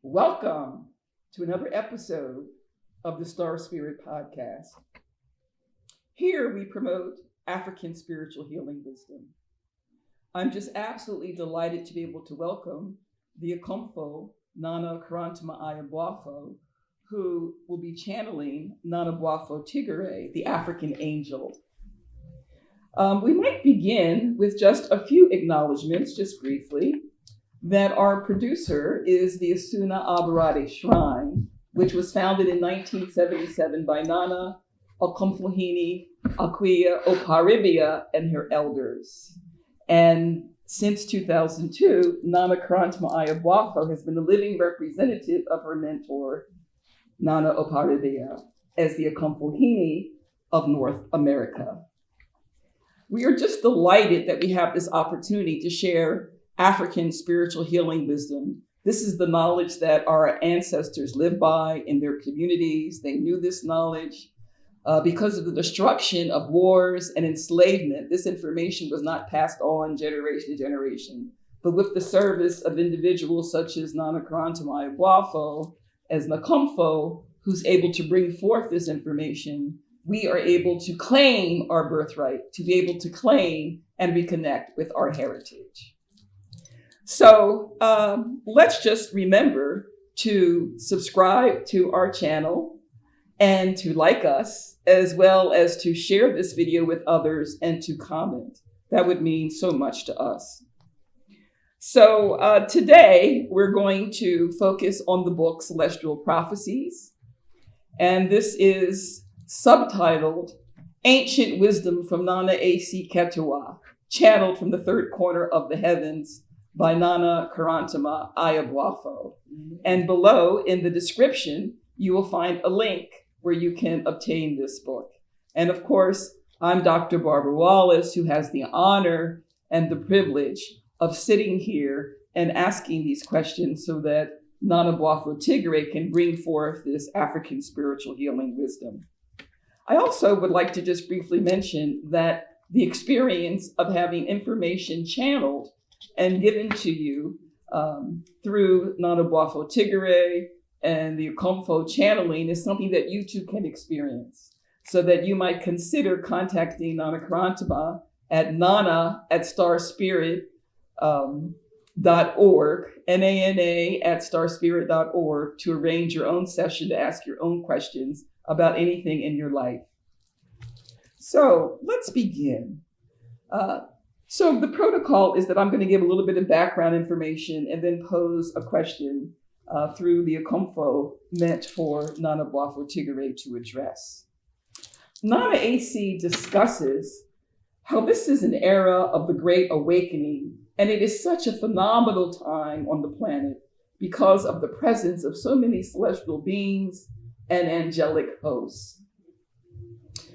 Welcome to another episode of the StarSpirit Podcast. Here we promote African spiritual healing wisdom. I'm just absolutely delighted to be able to welcome the Okomfo Nana Korantemaa Ayeboafo, who will be channeling Nana Boafo Tigare, the African Angel. We might begin with just a few acknowledgments, just briefly, that our producer is the Asona Aberade Shrine, which was founded in 1977 by Nana Okomfo Nana Korantemaa and her elders. And since 2002, Nana Korantemaa Ayeboafo has been the living representative of her mentor, Nana Aberade, as the Okomfo Nana of North America. We are just delighted that we have this opportunity to share African spiritual healing wisdom. This is the knowledge that our ancestors lived by in their communities. They knew this knowledge. Because of the destruction of wars and enslavement, this information was not passed on generation to generation. But with the service of individuals such as Nana Korantemaa Ayeboafo, as Okomfo, who's able to bring forth this information, we are able to claim our birthright, to be able to claim and reconnect with our heritage. So let's just remember to subscribe to our channel and to like us, as well as to share this video with others and to comment. That would mean so much to us. So today we're going to focus on the book Celestial Prophecies. And this is subtitled Ancient Wisdom from Nana A.C. Ketewa, channeled from the third corner of the heavens by Nana Korantemaa Ayeboafo. And below in the description, you will find a link where you can obtain this book. And of course, I'm Dr. Barbara Wallace, who has the honor and the privilege of sitting here and asking these questions so that Nana Boafo Tigare can bring forth this African spiritual healing wisdom. I also would like to just briefly mention that the experience of having information channeled and given to you through Nana Boafo Tigare and the Okomfo channeling is something that you too can experience, so that you might consider contacting Nana Korantemaa at nana@starspirit.org, nana@starspirit.org, to arrange your own session to ask your own questions about anything in your life. So let's begin. So the protocol is that I'm going to give a little bit of background information and then pose a question through the Okomfo meant for Nana Boafo Tigare to address. Nana AC discusses how this is an era of the Great Awakening, and it is such a phenomenal time on the planet because of the presence of so many celestial beings and angelic hosts.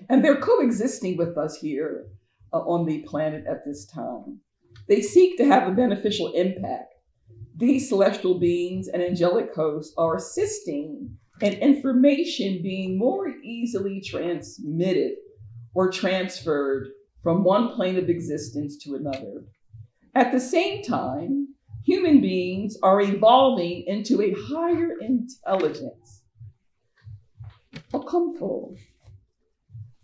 And they're coexisting with us here on the planet at this time. They seek to have a beneficial impact. These celestial beings and angelic hosts are assisting in information being more easily transmitted or transferred from one plane of existence to another. At the same time, human beings are evolving into a higher intelligence. Okomfo,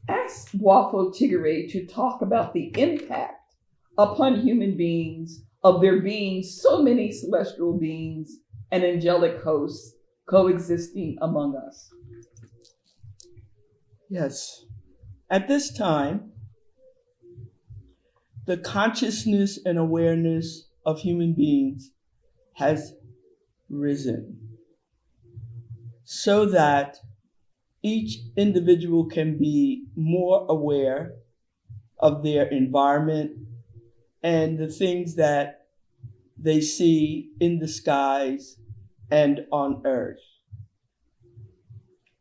ask Boafo Tigare to talk about the impact upon human beings of there being so many celestial beings and angelic hosts coexisting among us. Yes. At this time, the consciousness and awareness of human beings has risen so that each individual can be more aware of their environment and the things that they see in the skies and on earth.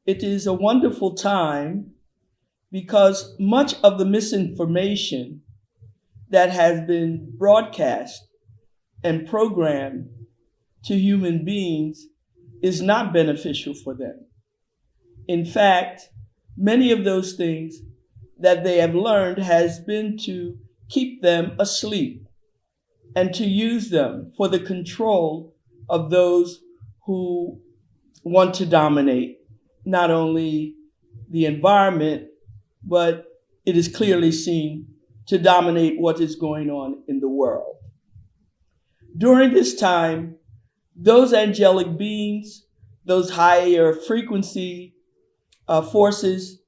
It is a wonderful time because much of the misinformation that has been broadcast and programmed to human beings is not beneficial for them. In fact, many of those things that they have learned has been to keep them asleep and to use them for the control of those who want to dominate not only the environment, but it is clearly seen to dominate what is going on in the world. During this time, those angelic beings, those higher frequency forces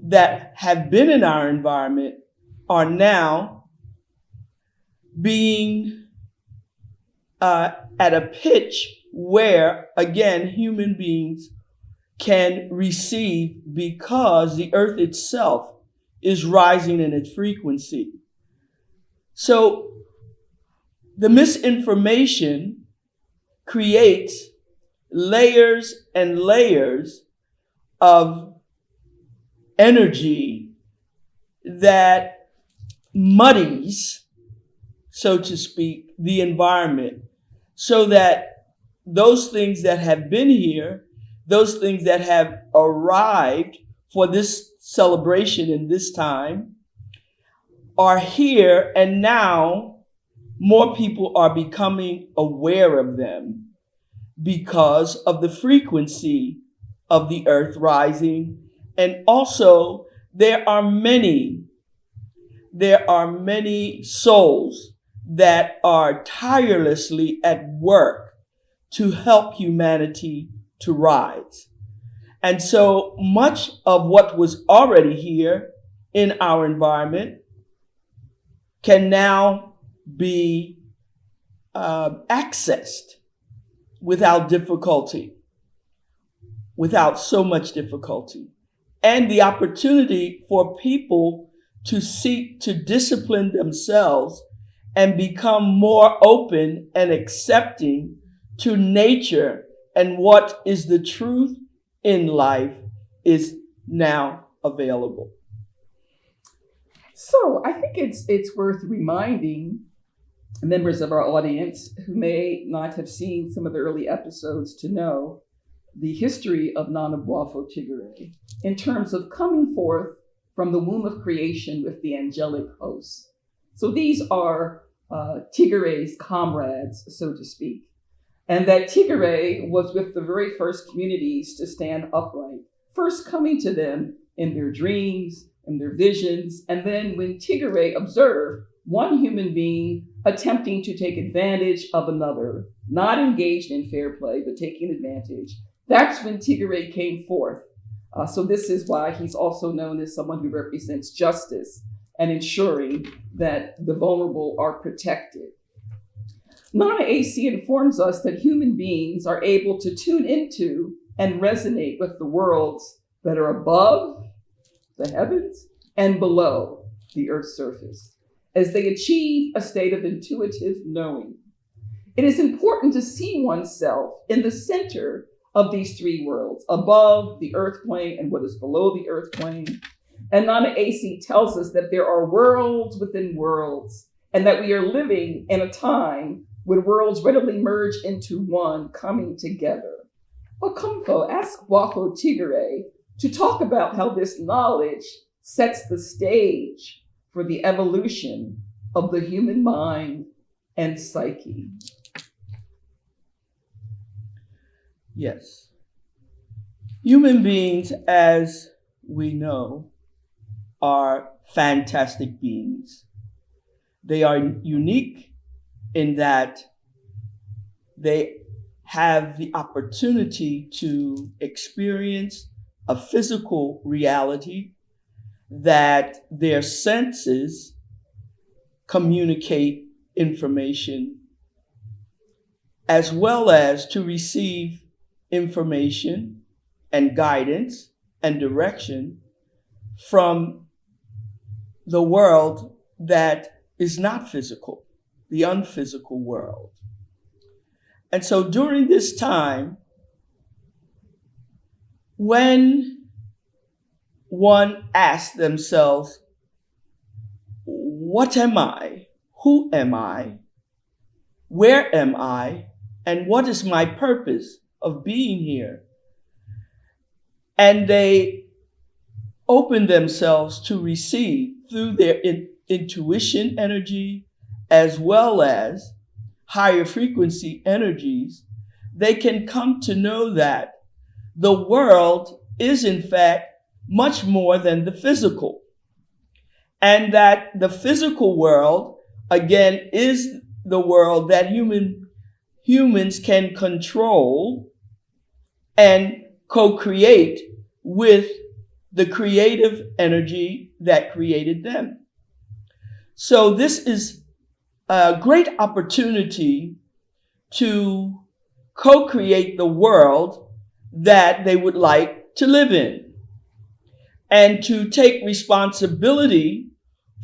that have been in our environment are now being at a pitch where, again, human beings can receive because the earth itself is rising in its frequency. So the misinformation creates layers and layers of energy that muddies, so to speak, the environment, so that those things that have been here, those things that have arrived for this celebration in this time are here, and now more people are becoming aware of them because of the frequency of the earth rising. And also there are many souls that are tirelessly at work to help humanity to rise. And so much of what was already here in our environment can now be accessed without difficulty, without so much difficulty. And the opportunity for people to seek to discipline themselves and become more open and accepting to nature and what is the truth in life is now available. So I think it's worth reminding members of our audience who may not have seen some of the early episodes to know the history of Nana Boafo Tigare in terms of coming forth from the womb of creation with the angelic hosts. So these are Tigare's comrades, so to speak. And that Tigare was with the very first communities to stand upright, first coming to them in their dreams and their visions. And then when Tigare observed one human being attempting to take advantage of another, not engaged in fair play, but taking advantage, that's when Tigare came forth. So this is why he's also known as someone who represents justice and ensuring that the vulnerable are protected. Nana AC informs us that human beings are able to tune into and resonate with the worlds that are above the heavens and below the earth's surface as they achieve a state of intuitive knowing. It is important to see oneself in the center of these three worlds, above the earth plane and what is below the earth plane. And Nana AC tells us that there are worlds within worlds and that we are living in a time when worlds readily merge into one, coming together. Okomfo asked Boafo Tigare to talk about how this knowledge sets the stage for the evolution of the human mind and psyche. Yes. Human beings, as we know, are fantastic beings. They are unique in that they have the opportunity to experience a physical reality that their senses communicate information, as well as to receive information and guidance and direction from the world that is not physical, the unphysical world. And so during this time, when one asks themselves, what am I? Who am I? Where am I? And what is my purpose of being here? And they open themselves to receive through their intuition energy as well as higher frequency energies, they can come to know that the world is in fact much more than the physical. And that the physical world, again, is the world that humans can control and co-create with the creative energy that created them. So this is a great opportunity to co-create the world that they would like to live in and to take responsibility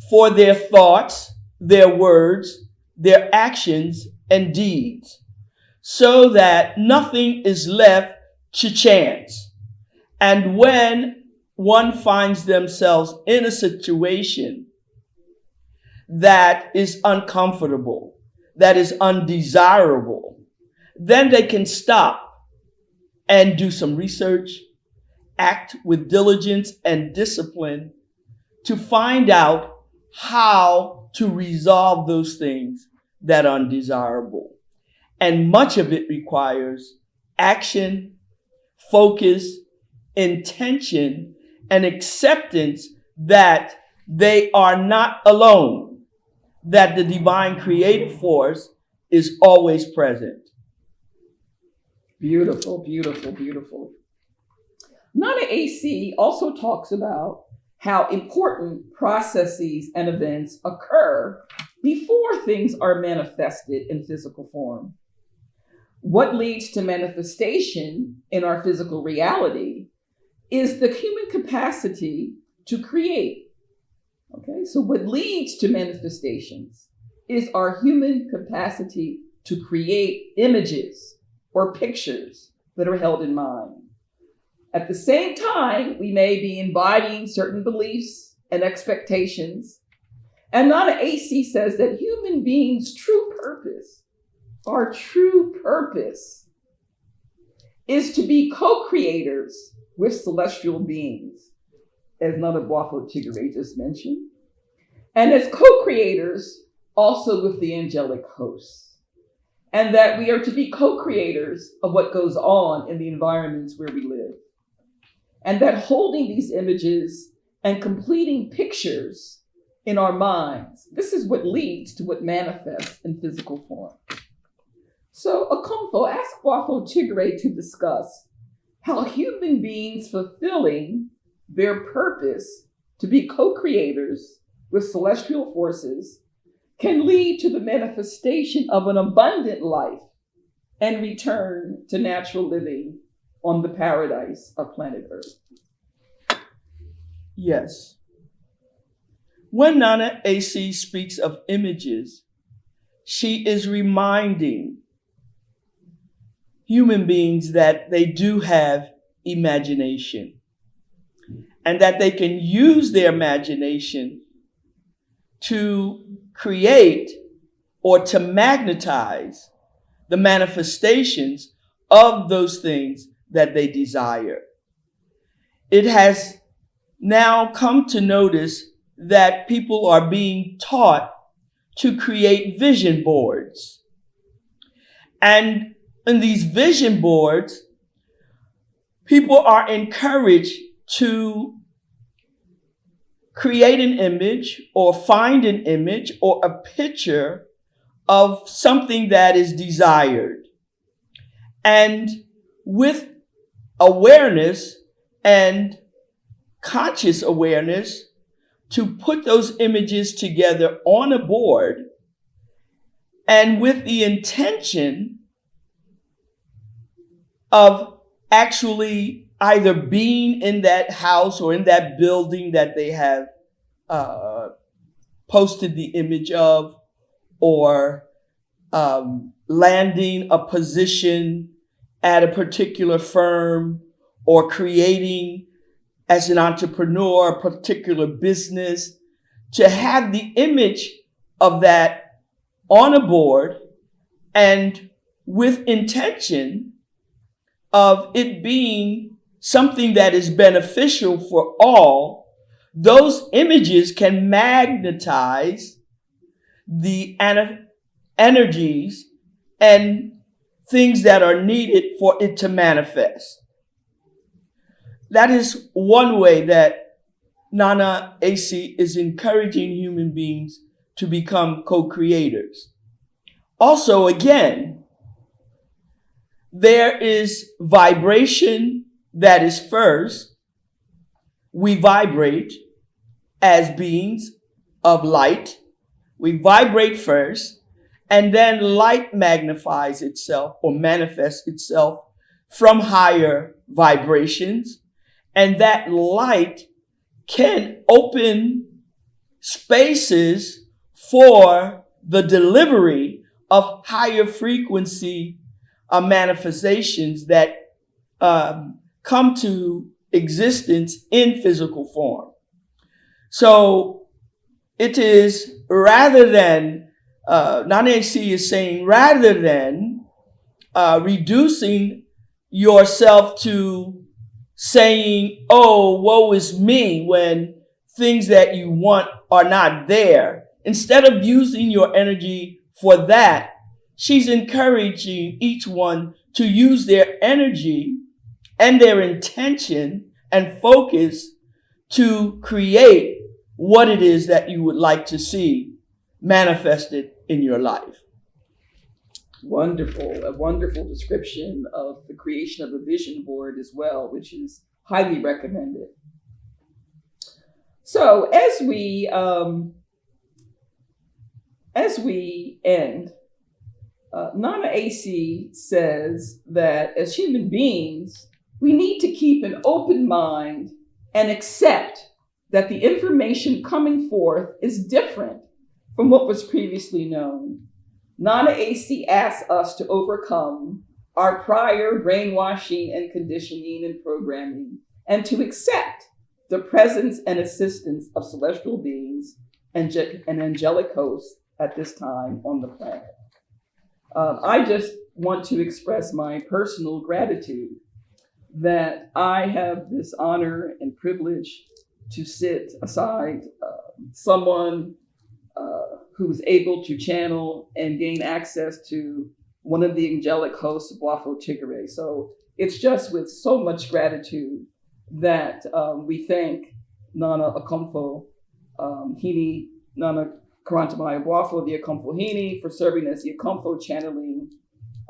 for their thoughts, their words, their actions, and deeds, so that nothing is left to chance. And when one finds themselves in a situation that is uncomfortable, that is undesirable, then they can stop and do some research, act with diligence and discipline to find out how to resolve those things that are undesirable. And much of it requires action, focus, intention, and acceptance that they are not alone, that the divine creative force is always present. Beautiful, beautiful, beautiful. Nana AC also talks about how important processes and events occur before things are manifested in physical form. What leads to manifestation in our physical reality is the human capacity to create. Okay, so what leads to manifestations is our human capacity to create images or pictures that are held in mind. At the same time, we may be embodying certain beliefs and expectations. And Nana AC says that human beings' true purpose, our true purpose, is to be co-creators with celestial beings, as Nana Boafo Tigare just mentioned, and as co-creators also with the angelic hosts. And that we are to be co-creators of what goes on in the environments where we live. And that holding these images and completing pictures in our minds, this is what leads to what manifests in physical form. So Okomfo asked Boafo Tigare to discuss how human beings fulfilling their purpose to be co-creators with celestial forces can lead to the manifestation of an abundant life and return to natural living on the paradise of planet Earth. Yes. When Nana AC speaks of images, she is reminding human beings that they do have imagination and that they can use their imagination to create or to magnetize the manifestations of those things that they desire. It has now come to notice that people are being taught to create vision boards. And in these vision boards, people are encouraged to create an image or find an image or a picture of something that is desired. And with awareness and conscious awareness, to put those images together on a board and with the intention of actually either being in that house or in that building that they have posted the image of, or landing a position at a particular firm, or creating as an entrepreneur a particular business, to have the image of that on a board and with intention of it being something that is beneficial for all, those images can magnetize the energies and things that are needed for it to manifest. That is one way that Nana AC is encouraging human beings to become co-creators. Also, again, there is vibration that is first. We vibrate as beings of light. We vibrate first, and then light magnifies itself or manifests itself from higher vibrations. And that light can open spaces for the delivery of higher frequency manifestations that come to existence in physical form. So it is, rather than, Nana AC is saying, rather than reducing yourself to saying, oh, woe is me, when things that you want are not there, instead of using your energy for that, she's encouraging each one to use their energy and their intention and focus to create what it is that you would like to see manifested in your life. Wonderful. A wonderful description of the creation of a vision board as well, which is highly recommended. So as we end, Nana AC says that as human beings, we need to keep an open mind and accept that the information coming forth is different from what was previously known. Nana AC asks us to overcome our prior brainwashing and conditioning and programming, and to accept the presence and assistance of celestial beings and angelic hosts at this time on the planet. I just want to express my personal gratitude that I have this honor and privilege to sit aside someone who's able to channel and gain access to one of the angelic hosts, Boafo Tigare. So it's just with so much gratitude that we thank Nana Okomfo Nana Korantemaa Ayeboafo, the Okomfo Hini, for serving as the Okomfo channeling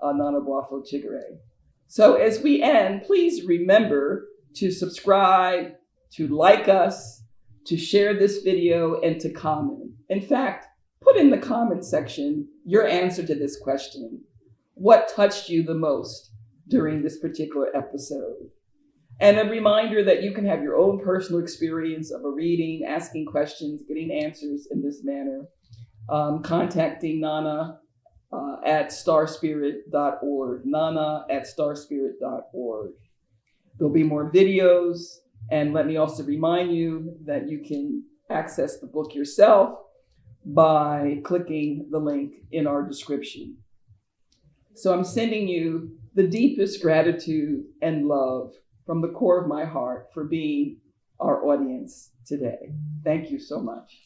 Nana Boafo Tigare. So as we end, please remember to subscribe, to like us, to share this video, and to comment. In fact, put in the comment section your answer to this question. What touched you the most during this particular episode? And a reminder that you can have your own personal experience of a reading, asking questions, getting answers in this manner, contacting Nana at starspirit.org, Nana at starspirit.org. There'll be more videos, and let me also remind you that you can access the book yourself by clicking the link in our description. So I'm sending you the deepest gratitude and love from the core of my heart for being our audience today. Thank you so much.